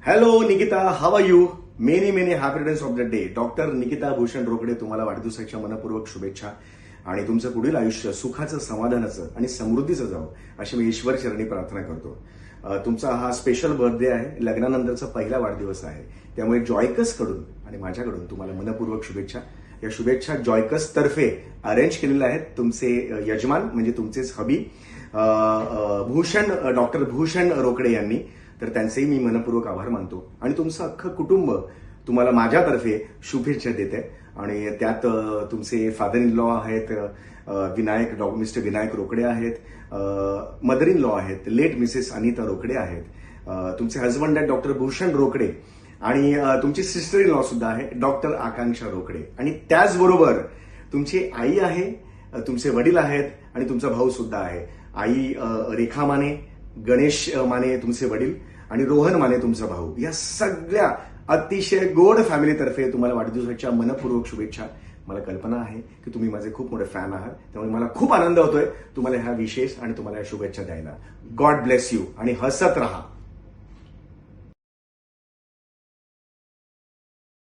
Hello Nikita, how are you? Many many happy returns of the day. Doctor Nikita Bhushan Rokade तुम्हाला वाढदिवसाच्या मनपूर्वक शुभेच्छा आणि तुमचं पुढील आयुष्य सुखाचं, समाधानाचं आणि समृद्धीचं जावं अशी मी ईश्वर चरणी प्रार्थना करतो. तुमचा हा स्पेशल बर्थडे आहे, लग्नानंतरचा पहिला वाढदिवस आहे, त्यामुळे जॉयकस कडून आणि माझ्याकडून तुम्हाला मनपूर्वक शुभेच्छा. या शुभेच्छा जॉयकस तर्फे अरेंज केलेल्या आहेत तुमचे यजमान म्हणजे तुमचेच हबी डॉक्टर भूषण रोकडे यांनी. तर त्यांचेही मी मनपूर्वक आभार मानतो आणि तुमचं अख्खं कुटुंब तुम्हाला माझ्यातर्फे शुभेच्छा देत आहे. आणि त्यात तुमचे फादर इन लॉ आहेत मिस्टर विनायक रोकडे आहेत, मदर इन लॉ आहेत लेट मिसेस अनिता रोकडे आहेत, तुमचे हजबंड आहेत डॉक्टर भूषण रोकडे आणि तुमची सिस्टर इन लॉ सुद्धा आहे डॉक्टर आकांक्षा रोकडे. आणि त्याचबरोबर तुमची आई आहे, तुमचे वडील आहेत आणि तुमचा भाऊ सुद्धा आहे. आई रेखा माने, गणेश माने तुमचे वडील आणि रोहन माने तुमचा भाऊ. या सगळ्या अतिशय गोड फॅमिलीतर्फे तुम्हाला वाढदिवसाच्या मनपूर्वक शुभेच्छा. मला कल्पना आहे की तुम्ही माझे खूप मोठे फॅन आहात, त्यामुळे मला खूप आनंद होतोय तुम्हाला ह्या विशेष आणि तुम्हाला ह्या शुभेच्छा द्यायला. गॉड ब्लेस यू आणि हसत राहा.